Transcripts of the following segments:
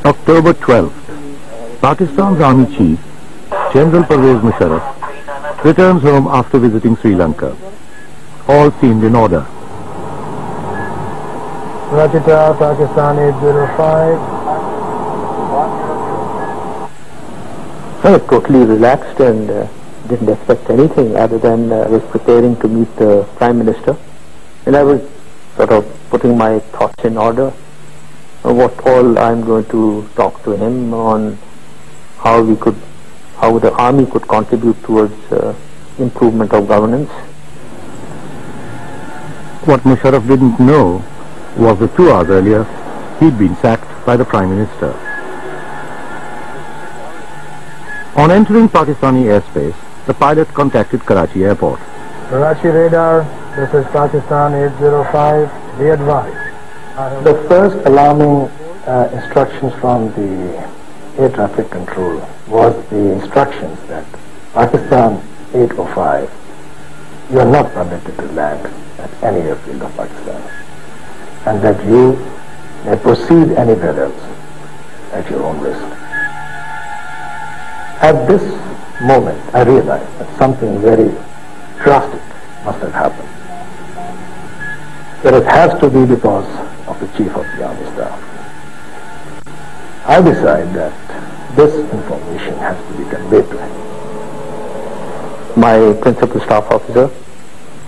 October 12th, Pakistan's Army Chief, General Pervez Musharraf, returns home after visiting Sri Lanka. All seemed in order. Rajita, Pakistan 805. I was totally relaxed and didn't expect anything other than I was preparing to meet the Prime Minister, and I was sort of putting my thoughts in order, what all I'm going to talk to him on, how the army could contribute towards improvement of governance. What Musharraf didn't know was that 2 hours earlier he'd been sacked by the Prime Minister. On entering Pakistani airspace, the pilot contacted Karachi airport. Karachi radar, this is Pakistan 805, be advised. The first alarming instructions from the air traffic control was the instructions that Pakistan 805, you are not permitted to land at any airfield of Pakistan, and that you may proceed anywhere else at your own risk. At this moment, I realized that something very drastic must have happened. That it has to be because of the Chief of the Army Staff. I decide that this information has to be conveyed to him. My principal staff officer,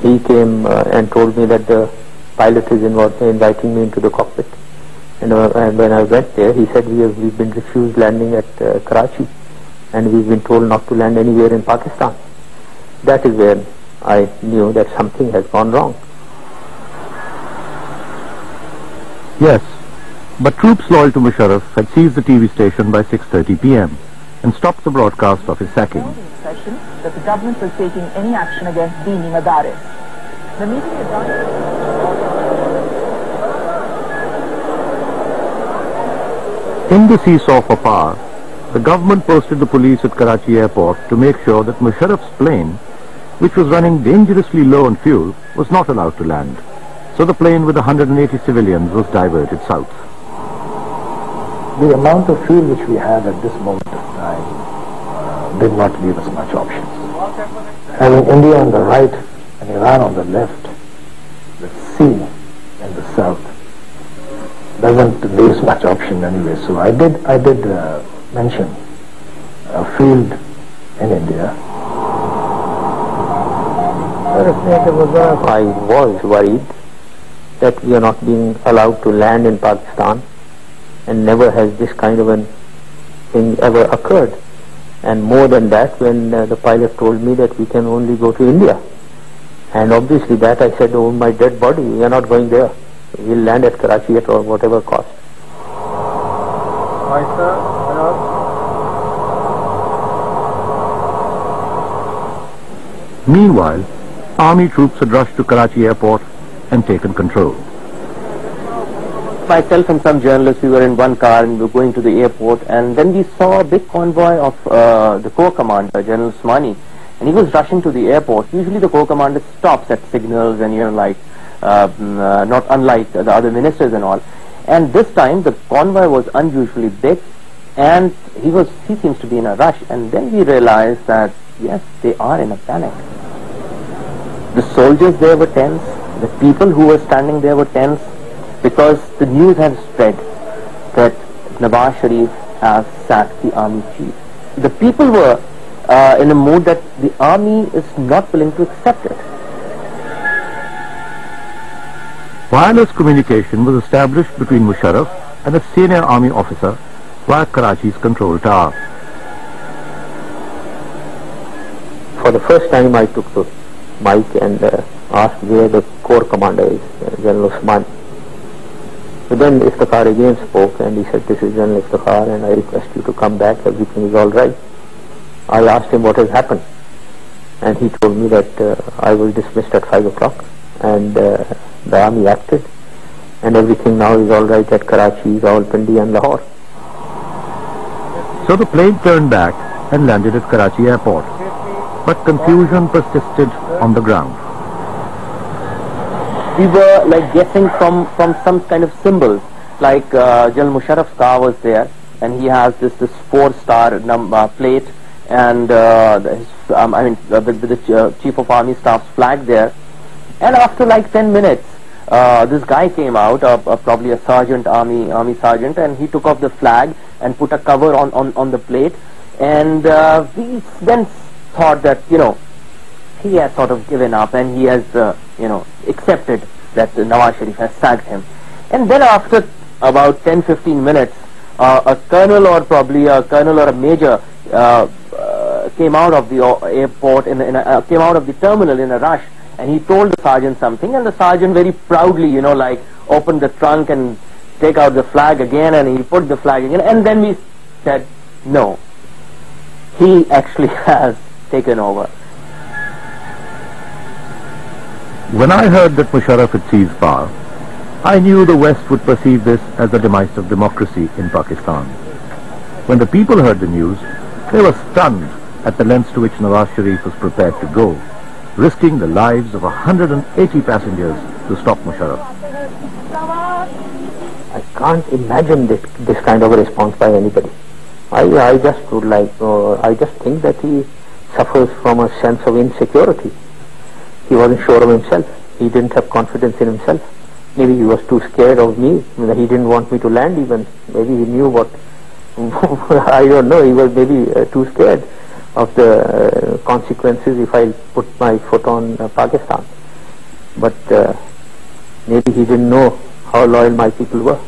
he came and told me that the pilot is inviting me into the cockpit. And when I went there, he said we've been refused landing at Karachi, and we've been told not to land anywhere in Pakistan. That is where I knew that something has gone wrong. Yes, but troops loyal to Musharraf had seized the TV station by 6:30 p.m. and stopped the broadcast of his sacking. The impression that the government was taking any action against Dini Madaris. The media In the seesaw for power, the government posted the police at Karachi airport to make sure that Musharraf's plane, which was running dangerously low on fuel, was not allowed to land. So the plane with 180 civilians was diverted south. The amount of fuel which we had at this moment of time did not leave us much options. Having India on the right and Iran on the left, the sea in the south doesn't leave us much option anyway. So I did mention a field in India. I was worried that we are not being allowed to land in Pakistan, and never has this kind of a thing ever occurred. And more than that, when the pilot told me that we can only go to India, and obviously that I said, oh my dead body, we are not going there. We'll land at Karachi at whatever cost. Meanwhile, army troops had rushed to Karachi airport and taken control. Myself and some journalists, we were in one car and we were going to the airport, and then we saw a big convoy of the Corps Commander, General Usmani, and he was rushing to the airport. Usually the Corps Commander stops at signals and, not unlike the other ministers and all. And this time the convoy was unusually big, and he seems to be in a rush. And then we realized that, yes, they are in a panic. The soldiers there were tense, the people who were standing there were tense, because the news had spread that Nawaz Sharif has sacked the army chief. The people were in a mood that the army is not willing to accept it. Wireless communication was established between Musharraf and a senior army officer via Karachi's control tower. For the first time I took the mic and asked where the Corps Commander is, General Usmani. But then Iftikhar again spoke, and he said, this is General Iftikhar, and I request you to come back, everything is all right. I asked him what has happened, and he told me that I was dismissed at 5 o'clock, and the army acted, and everything now is all right at Karachi, Rawalpindi and Lahore. So the plane turned back and landed at Karachi airport, but confusion persisted on the ground. We were like guessing from some kind of symbols, like General Musharraf's car was there, and he has this 4-star plate, and with the Chief of Army Staff's flag there. And after like 10 minutes, this guy came out, probably a sergeant, army sergeant, and he took off the flag and put a cover on the plate. And we then thought that, he has sort of given up, and he has, accepted that Nawaz Sharif has sacked him. And then after about 10-15 minutes, a colonel or probably a colonel or a major came out of the airport, came out of the terminal in a rush, and he told the sergeant something, and the sergeant very proudly, opened the trunk and take out the flag again, and he put the flag again, and then we said, no, he actually has taken over. When I heard that Musharraf had seized power, I knew the West would perceive this as the demise of democracy in Pakistan. When the people heard the news, they were stunned at the lengths to which Nawaz Sharif was prepared to go, risking the lives of 180 passengers to stop Musharraf. I can't imagine this kind of a response by anybody. I just would I just think that he suffers from a sense of insecurity. He wasn't sure of himself. He didn't have confidence in himself. Maybe he was too scared of me. He didn't want me to land even. Maybe he knew what, I don't know, he was maybe too scared of the consequences if I put my foot on Pakistan. But maybe he didn't know how loyal my people were.